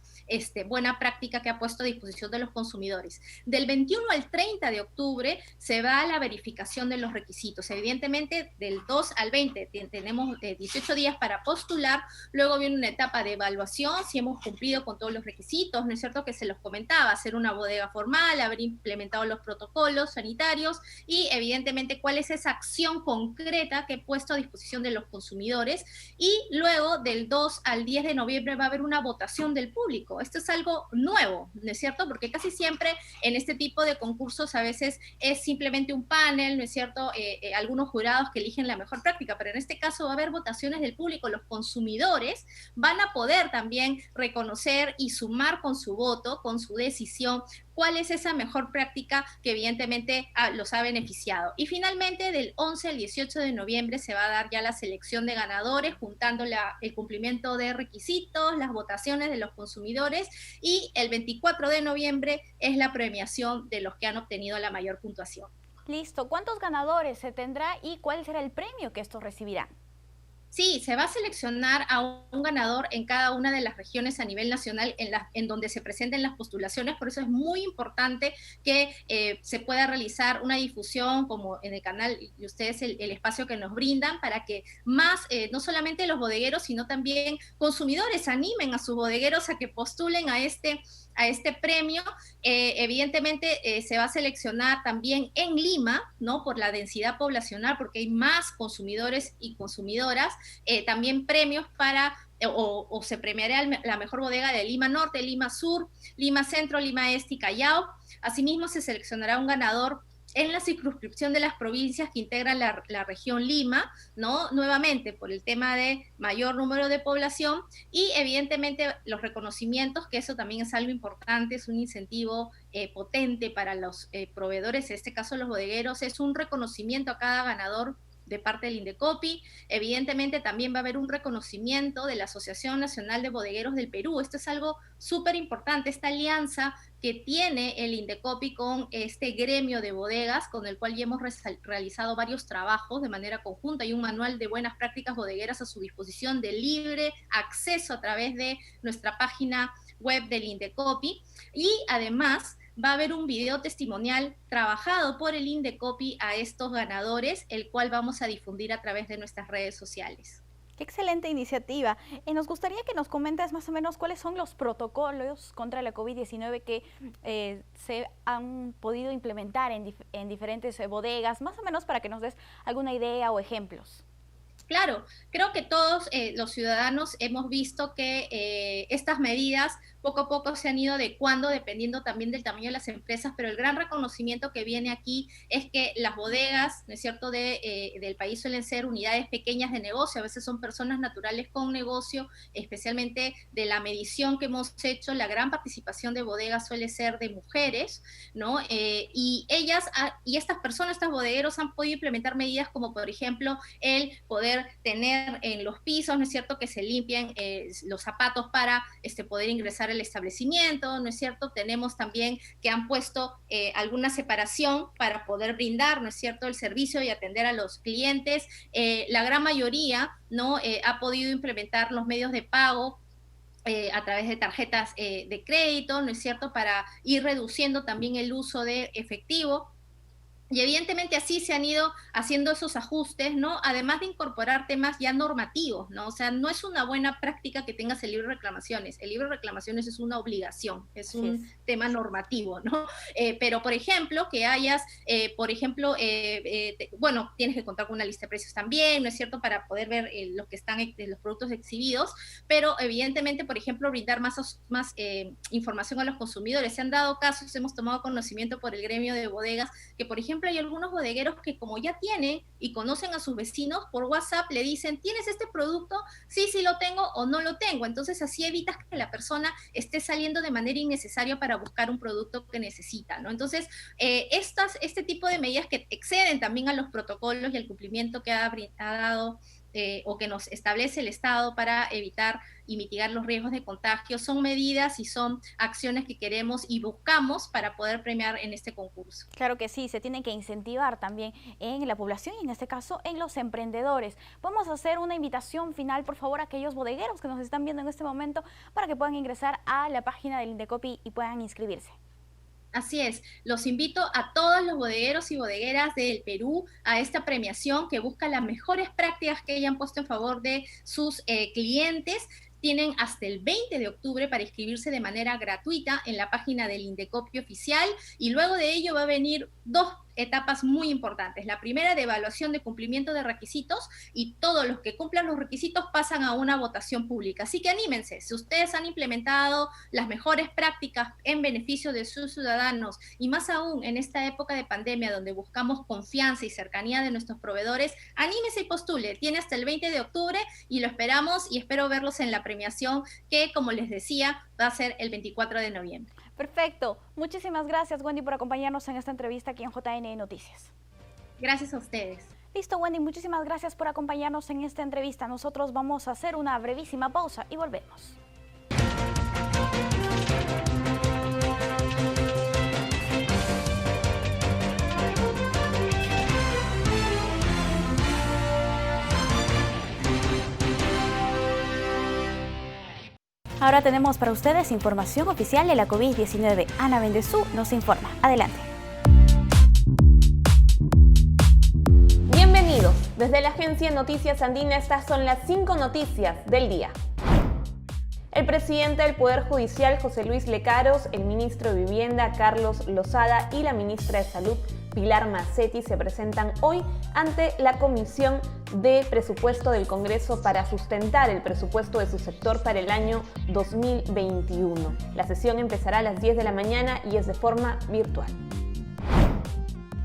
L: buena práctica que ha puesto a disposición de los consumidores. Del 21 al 30 de octubre se va a la verificación de los requisitos. Evidentemente, del 2 al 20 tenemos 18 días para postular, luego viene una etapa de evaluación, si hemos cumplido con todos los requisitos, ¿no es cierto?, que se los comentaba, ser una bodega formal, haber implementado los protocolos sanitarios y evidentemente cuál es esa acción concreta que he puesto a disposición de los consumidores. Y luego del 2 al 10 de noviembre va a haber una votación del público. Esto es algo nuevo, ¿no es cierto? Porque casi siempre en este tipo de concursos a veces es simplemente un panel, ¿no es cierto? Algunos jurados que eligen la mejor práctica, pero en este caso va a haber votaciones del público. Los consumidores van a poder también reconocer y sumar con su voto, con su decisión, cuál es esa mejor práctica que evidentemente los ha beneficiado. Y finalmente, del 11 al 18 de noviembre se va a dar ya la selección de ganadores, juntando el cumplimiento de requisitos, las votaciones de los consumidores, y el 24 de noviembre es la premiación de los que han obtenido la mayor puntuación.
A: Listo. ¿Cuántos ganadores se tendrá y cuál será el premio que estos recibirán?
L: Sí, se va a seleccionar a un ganador en cada una de las regiones a nivel nacional en donde se presenten las postulaciones. Por eso es muy importante que se pueda realizar una difusión como en el canal y ustedes el espacio que nos brindan para que más, no solamente los bodegueros, sino también consumidores animen a sus bodegueros a que postulen a este premio. Evidentemente se va a seleccionar también en Lima, ¿no? Por la densidad poblacional, porque hay más consumidores y consumidoras, también premios para, o se premiará la mejor bodega de Lima Norte, Lima Sur, Lima Centro, Lima Este y Callao. Asimismo se seleccionará un ganador en la circunscripción de las provincias que integran la región Lima, ¿no? Nuevamente por el tema de mayor número de población, y evidentemente los reconocimientos, que eso también es algo importante, es un incentivo potente para los proveedores, en este caso los bodegueros, es un reconocimiento a cada ganador de parte del Indecopi. Evidentemente también va a haber un reconocimiento de la Asociación Nacional de Bodegueros del Perú. Esto es algo súper importante, esta alianza que tiene el Indecopi con este gremio de bodegas, con el cual ya hemos realizado varios trabajos de manera conjunta. Hay un manual de buenas prácticas bodegueras a su disposición de libre acceso a través de nuestra página web del Indecopi, y además va a haber un video testimonial trabajado por el Indecopi a estos ganadores, el cual vamos a difundir a través de nuestras redes sociales.
A: Qué excelente iniciativa. Nos gustaría que nos comentes más o menos cuáles son los protocolos contra la COVID-19 que se han podido implementar en diferentes bodegas, más o menos para que nos des alguna idea o ejemplos.
L: Claro, creo que todos los ciudadanos hemos visto que estas medidas poco a poco se han ido adecuando dependiendo también del tamaño de las empresas, pero el gran reconocimiento que viene aquí es que las bodegas, ¿no es cierto?, del país suelen ser unidades pequeñas de negocio, a veces son personas naturales con negocio, especialmente de la medición que hemos hecho, la gran participación de bodegas suele ser de mujeres, ¿no? Y estas personas, estos bodegueros han podido implementar medidas como, por ejemplo, el poder tener en los pisos, ¿no es cierto?, que se limpien los zapatos para poder ingresar al establecimiento, ¿no es cierto? Tenemos también que han puesto alguna separación para poder brindar, ¿no es cierto?, el servicio y atender a los clientes. La gran mayoría, ¿no?, ha podido implementar los medios de pago a través de tarjetas de crédito, ¿no es cierto?, para ir reduciendo también el uso de efectivo. Y evidentemente así se han ido haciendo esos ajustes, ¿no? Además de incorporar temas ya normativos, ¿no? O sea, no es una buena práctica que tengas el libro de reclamaciones. El libro de reclamaciones es una obligación, es un tema normativo, ¿no? Pero, por ejemplo, que hayas, bueno, tienes que contar con una lista de precios también, ¿no es cierto?, para poder ver lo que están los productos exhibidos, pero evidentemente, por ejemplo, brindar más información a los consumidores. Se han dado casos, hemos tomado conocimiento por el gremio de bodegas, que, por ejemplo, hay algunos bodegueros que como ya tienen y conocen a sus vecinos, por WhatsApp le dicen, ¿tienes este producto? Sí, sí lo tengo o no lo tengo. Entonces así evitas que la persona esté saliendo de manera innecesaria para buscar un producto que necesita, ¿no? Entonces, este tipo de medidas que exceden también a los protocolos y al cumplimiento que ha dado o que nos establece el Estado para evitar y mitigar los riesgos de contagio, son medidas y son acciones que queremos y buscamos para poder premiar en este concurso.
A: Claro que sí, se tiene que incentivar también en la población y en este caso en los emprendedores. Vamos a hacer una invitación final, por favor, a aquellos bodegueros que nos están viendo en este momento para que puedan ingresar a la página del Indecopi y puedan inscribirse.
L: Así es, los invito a todos los bodegueros y bodegueras del Perú a esta premiación que busca las mejores prácticas que hayan puesto en favor de sus clientes. Tienen hasta el 20 de octubre para inscribirse de manera gratuita en la página del Indecopi oficial, y luego de ello va a venir dos etapas muy importantes. La primera, de evaluación de cumplimiento de requisitos, y todos los que cumplan los requisitos pasan a una votación pública. Así que anímense, si ustedes han implementado las mejores prácticas en beneficio de sus ciudadanos, y más aún en esta época de pandemia donde buscamos confianza y cercanía de nuestros proveedores, anímese y postule. Tiene hasta el 20 de octubre y lo esperamos, y espero verlos en la premiación que, como les decía, va a ser el 24 de noviembre.
A: Perfecto. Muchísimas gracias, Wendy, por acompañarnos en esta entrevista aquí en JN Noticias.
L: Gracias a ustedes.
A: Listo, Wendy, muchísimas gracias por acompañarnos en esta entrevista. Nosotros vamos a hacer una brevísima pausa y volvemos. Ahora tenemos para ustedes información oficial de la COVID-19. Ana Bendezú nos informa. Adelante.
M: Bienvenidos. Desde la agencia Noticias Andina, estas son las 5 noticias del día. El presidente del Poder Judicial, José Luis Lecaros, el ministro de Vivienda, Carlos Lozada, y la ministra de Salud, Pilar Macetti, se presentan hoy ante la Comisión de Presupuesto del Congreso para sustentar el presupuesto de su sector para el año 2021. La sesión empezará a las 10 de la mañana y es de forma virtual.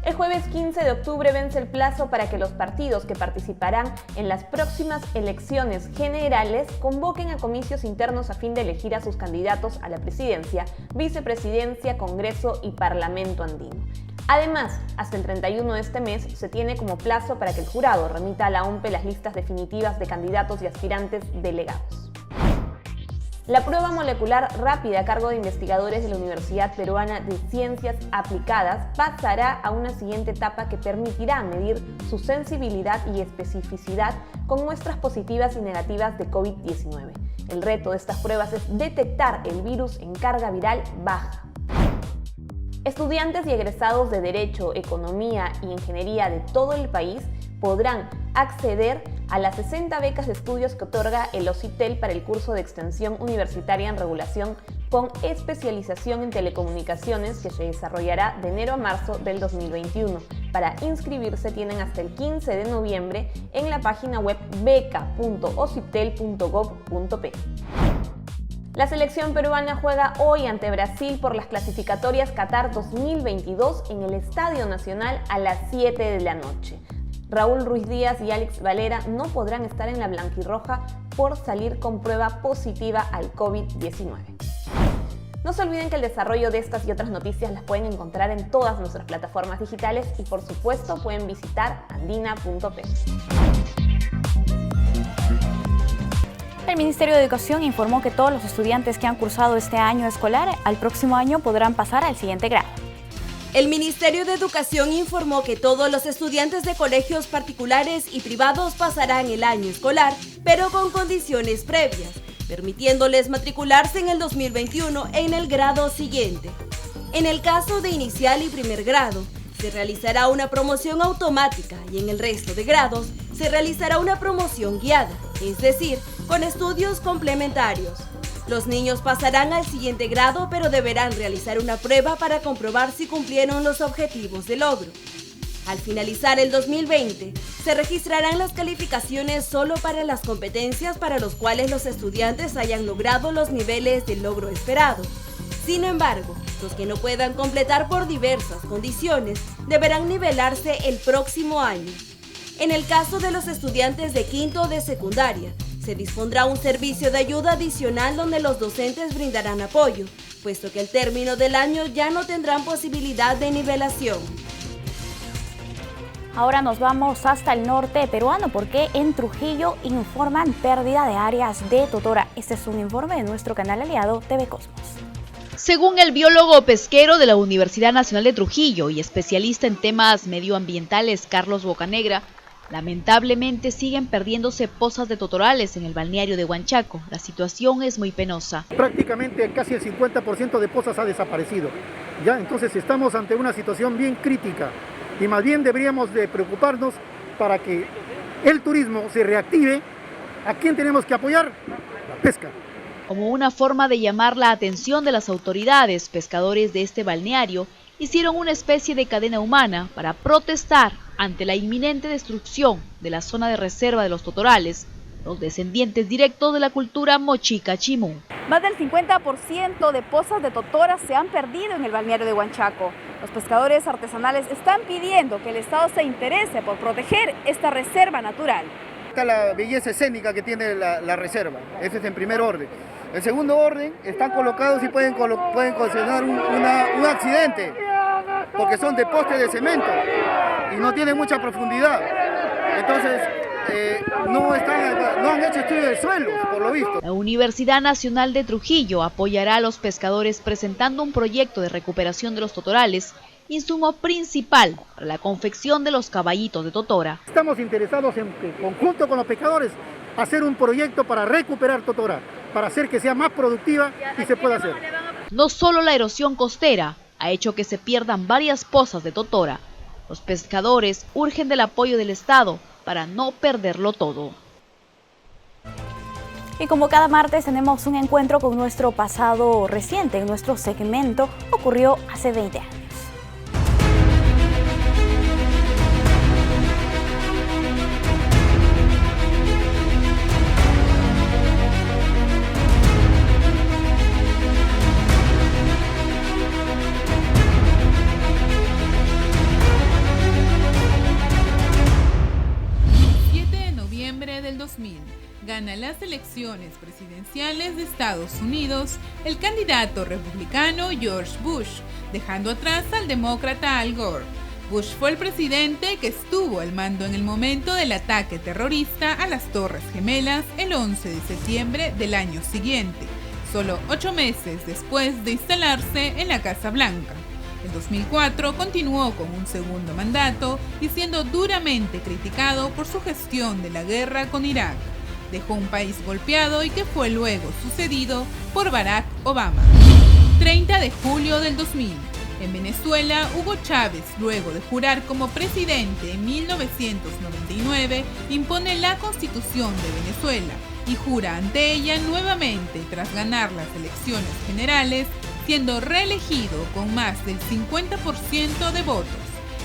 M: El jueves 15 de octubre vence el plazo para que los partidos que participarán en las próximas elecciones generales convoquen a comicios internos a fin de elegir a sus candidatos a la presidencia, vicepresidencia, Congreso y Parlamento andino. Además, hasta el 31 de este mes se tiene como plazo para que el jurado remita a la OMPE las listas definitivas de candidatos y aspirantes delegados. La prueba molecular rápida a cargo de investigadores de la Universidad Peruana de Ciencias Aplicadas pasará a una siguiente etapa que permitirá medir su sensibilidad y especificidad con muestras positivas y negativas de COVID-19. El reto de estas pruebas es detectar el virus en carga viral baja. Estudiantes y egresados de Derecho, Economía y Ingeniería de todo el país podrán acceder a las 60 becas de estudios que otorga el OCITEL para el curso de extensión universitaria en regulación con especialización en telecomunicaciones que se desarrollará de enero a marzo del 2021. Para inscribirse tienen hasta el 15 de noviembre en la página web beca.ocitel.gov.p. La selección peruana juega hoy ante Brasil por las clasificatorias Qatar 2022 en el Estadio Nacional a las 7 de la noche. Raúl Ruiz Díaz y Alex Valera no podrán estar en la blanquirroja por salir con prueba positiva al COVID-19. No se olviden que el desarrollo de estas y otras noticias las pueden encontrar en todas nuestras plataformas digitales y por supuesto pueden visitar andina.p.
A: El Ministerio de Educación informó que todos los estudiantes que han cursado este año escolar al próximo año podrán pasar al siguiente grado.
K: El Ministerio de Educación informó que todos los estudiantes de colegios particulares y privados pasarán el año escolar, pero con condiciones previas, permitiéndoles matricularse en el 2021 en el grado siguiente. En el caso de inicial y primer grado, se realizará una promoción automática y en el resto de grados se realizará una promoción guiada, es decir, con estudios complementarios. Los niños pasarán al siguiente grado, pero deberán realizar una prueba para comprobar si cumplieron los objetivos de logro. Al finalizar el 2020, se registrarán las calificaciones solo para las competencias para los cuales los estudiantes hayan logrado los niveles de logro esperado. Sin embargo, los que no puedan completar por diversas condiciones deberán nivelarse el próximo año. En el caso de los estudiantes de quinto de secundaria, se dispondrá un servicio de ayuda adicional donde los docentes brindarán apoyo, puesto que al término del año ya no tendrán posibilidad de nivelación.
A: Ahora nos vamos hasta el norte peruano porque en Trujillo informan pérdida de áreas de totora. Este es un informe de nuestro canal aliado TV Cosmos.
N: Según el biólogo pesquero de la Universidad Nacional de Trujillo y especialista en temas medioambientales Carlos Bocanegra, lamentablemente siguen perdiéndose pozas de totorales en el balneario de Huanchaco. La situación es muy penosa.
O: Prácticamente casi el 50% de pozas ha desaparecido. Ya, entonces estamos ante una situación bien crítica y más bien deberíamos de preocuparnos para que el turismo se reactive. ¿A quién tenemos que apoyar? La pesca.
N: Como una forma de llamar la atención de las autoridades, pescadores de este balneario hicieron una especie de cadena humana para protestar ante la inminente destrucción de la zona de reserva de los totorales, los descendientes directos de la cultura mochica chimú.
P: Más del 50% de pozas de totora se han perdido en el balneario de Huanchaco. Los pescadores artesanales están pidiendo que el Estado se interese por proteger esta reserva natural.
O: Está la belleza escénica que tiene la reserva, ese es en primer orden. En segundo orden, están colocados y pueden ocasionar un accidente, porque son de postes de cemento y no tienen mucha profundidad. Entonces, no han hecho estudio de suelos, por lo visto.
N: La Universidad Nacional de Trujillo apoyará a los pescadores presentando un proyecto de recuperación de los totorales, insumo principal para la confección de los caballitos de totora.
O: Estamos interesados en conjunto con los pescadores, hacer un proyecto para recuperar totora, para hacer que sea más productiva y se pueda hacer.
N: No solo la erosión costera ha hecho que se pierdan varias pozas de totora. Los pescadores urgen del apoyo del Estado para no perderlo todo.
A: Y como cada martes tenemos un encuentro con nuestro pasado reciente. En nuestro segmento ocurrió hace 20 años.
B: Del 2000, gana las elecciones presidenciales de Estados Unidos el candidato republicano George Bush, dejando atrás al demócrata Al Gore. Bush fue el presidente que estuvo al mando en el momento del ataque terrorista a las Torres Gemelas el 11 de septiembre del año siguiente, solo 8 meses después de instalarse en la Casa Blanca. En 2004 continuó con un segundo mandato y siendo duramente criticado por su gestión de la guerra con Irak. Dejó un país golpeado y que fue luego sucedido por Barack Obama. 30 de julio del 2000. En Venezuela, Hugo Chávez, luego de jurar como presidente en 1999, impone la Constitución de Venezuela y jura ante ella nuevamente tras ganar las elecciones generales, siendo reelegido con más del 50% de votos.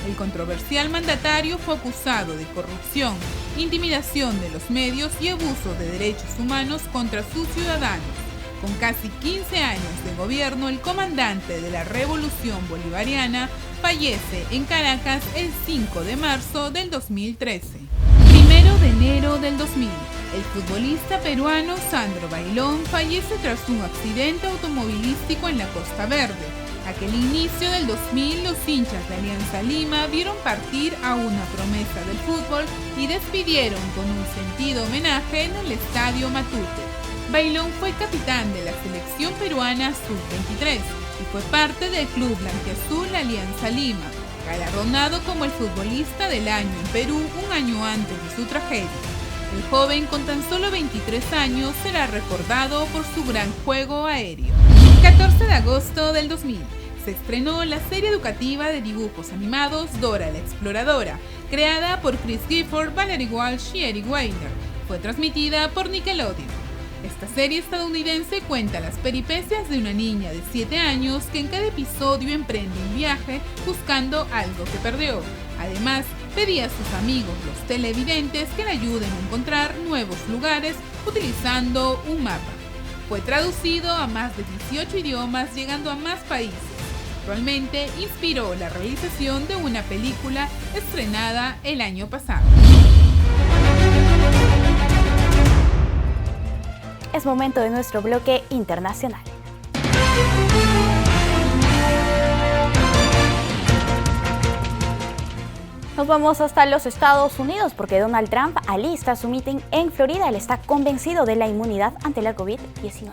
B: El controversial mandatario fue acusado de corrupción, intimidación de los medios y abuso de derechos humanos contra sus ciudadanos. Con casi 15 años de gobierno, el comandante de la Revolución Bolivariana fallece en Caracas el 5 de marzo del 2013. 1 de enero del 2000. El futbolista peruano Sandro Bailón fallece tras un accidente automovilístico en la Costa Verde. Aquel inicio del 2000, los hinchas de Alianza Lima vieron partir a una promesa del fútbol y despidieron con un sentido homenaje en el Estadio Matute. Bailón fue capitán de la selección peruana sub-23 y fue parte del club blanquiazul Alianza Lima, galardonado como el futbolista del año en Perú un año antes de su tragedia. El joven, con tan solo 23 años, será recordado por su gran juego aéreo. 14 de agosto del 2000. Se estrenó la serie educativa de dibujos animados Dora la Exploradora, creada por Chris Gifford, Valerie Walsh y Eric Weiner. Fue transmitida por Nickelodeon. Esta serie estadounidense cuenta las peripecias de una niña de 7 años que en cada episodio emprende un viaje buscando algo que perdió. Además, pedía a sus amigos, los televidentes, que le ayuden a encontrar nuevos lugares utilizando un mapa. Fue traducido a más de 18 idiomas, llegando a más países. Actualmente inspiró la realización de una película estrenada el año pasado.
A: Es momento de nuestro bloque internacional. Nos vamos hasta los Estados Unidos porque Donald Trump alista su mitin en Florida. Él está convencido de la inmunidad ante la COVID-19.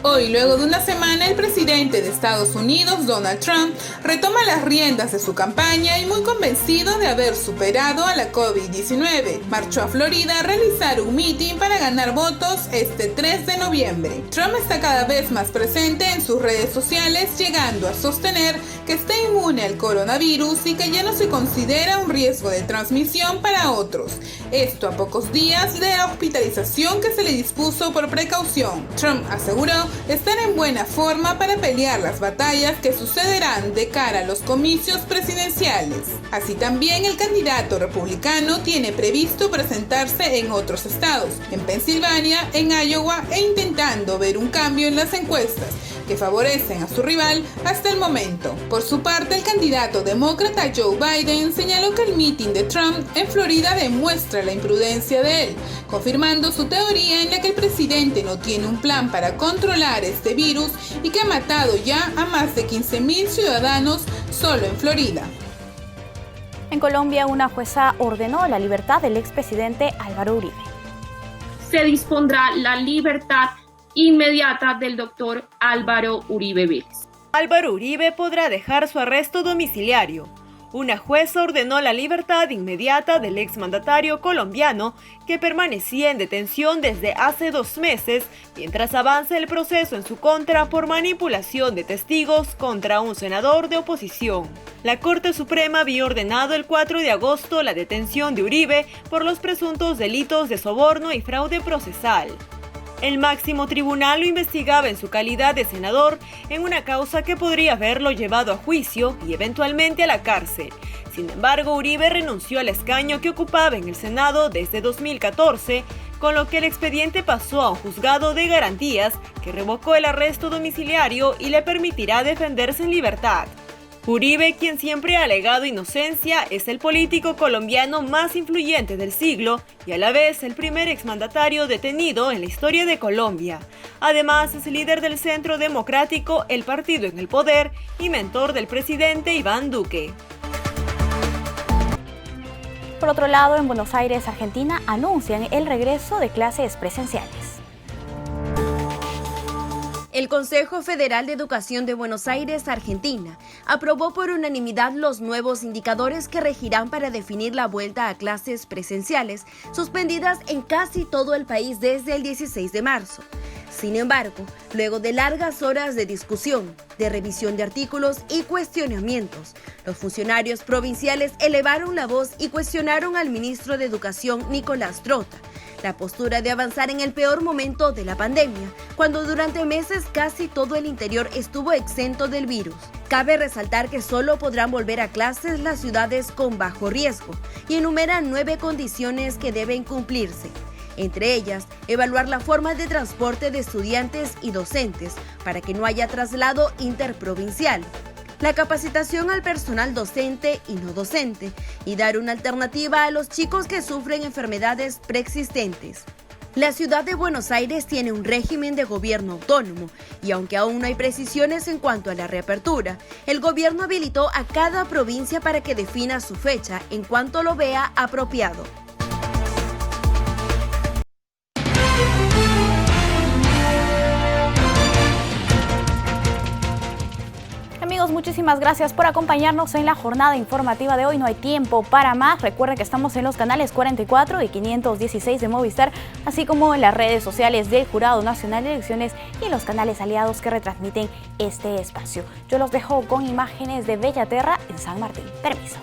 B: Hoy, luego de una semana, el presidente de Estados Unidos, Donald Trump, retoma las riendas de su campaña y muy convencido de haber superado a la COVID-19. Marchó a Florida a realizar un mitin para ganar votos este 3 de noviembre. Trump está cada vez más presente en sus redes sociales, llegando a sostener que está inmune al coronavirus y que ya no se considera un riesgo de transmisión para otros. Esto a pocos días de la hospitalización que se le dispuso por precaución. Trump aseguró estar en buena forma para pelear las batallas que sucederán de cara a los comicios presidenciales. Así también el candidato republicano tiene previsto presentarse en otros estados, en Pensilvania, en Iowa e intentando ver un cambio en las encuestas, que favorecen a su rival hasta el momento. Por su parte, el candidato demócrata Joe Biden señaló que el mitin de Trump en Florida demuestra la imprudencia de él, confirmando su teoría en la que el presidente no tiene un plan para controlar este virus y que ha matado ya a más de 15.000 ciudadanos solo en Florida.
A: En Colombia, una jueza ordenó la libertad del expresidente Álvaro Uribe.
Q: Se dispondrá la libertad inmediata del doctor Álvaro Uribe Vélez.
I: Álvaro Uribe podrá dejar su arresto domiciliario. Una jueza ordenó la libertad inmediata del exmandatario colombiano que permanecía en detención desde hace 2 meses mientras avanza el proceso en su contra por manipulación de testigos contra un senador de oposición. La Corte Suprema había ordenado el 4 de agosto la detención de Uribe por los presuntos delitos de soborno y fraude procesal. El máximo tribunal lo investigaba en su calidad de senador en una causa que podría haberlo llevado a juicio y eventualmente a la cárcel. Sin embargo, Uribe renunció al escaño que ocupaba en el Senado desde 2014, con lo que el expediente pasó a un juzgado de garantías que revocó el arresto domiciliario y le permitirá defenderse en libertad. Uribe, quien siempre ha alegado inocencia, es el político colombiano más influyente del siglo y a la vez el primer exmandatario detenido en la historia de Colombia. Además, es líder del Centro Democrático, el partido en el poder, y mentor del presidente Iván Duque.
A: Por otro lado, en Buenos Aires, Argentina, anuncian el regreso de clases presenciales.
K: El Consejo Federal de Educación de Buenos Aires, Argentina, aprobó por unanimidad los nuevos indicadores que regirán para definir la vuelta a clases presenciales, suspendidas en casi todo el país desde el 16 de marzo. Sin embargo, luego de largas horas de discusión, de revisión de artículos y cuestionamientos, los funcionarios provinciales elevaron la voz y cuestionaron al ministro de Educación, Nicolás Trota, la postura de avanzar en el peor momento de la pandemia, cuando durante meses casi todo el interior estuvo exento del virus. Cabe resaltar que solo podrán volver a clases las ciudades con bajo riesgo y enumeran 9 condiciones que deben cumplirse. Entre ellas, evaluar la forma de transporte de estudiantes y docentes para que no haya traslado interprovincial, la capacitación al personal docente y no docente, y dar una alternativa a los chicos que sufren enfermedades preexistentes. La ciudad de Buenos Aires tiene un régimen de gobierno autónomo y aunque aún no hay precisiones en cuanto a la reapertura, el gobierno habilitó a cada provincia para que defina su fecha en cuanto lo vea apropiado.
A: Muchísimas gracias por acompañarnos en la jornada informativa de hoy. No hay tiempo para más. Recuerden que estamos en los canales 44 y 516 de Movistar, así como en las redes sociales del Jurado Nacional de Elecciones y en los canales aliados que retransmiten este espacio. Yo los dejo con imágenes de Bellaterra en San Martín. Permiso.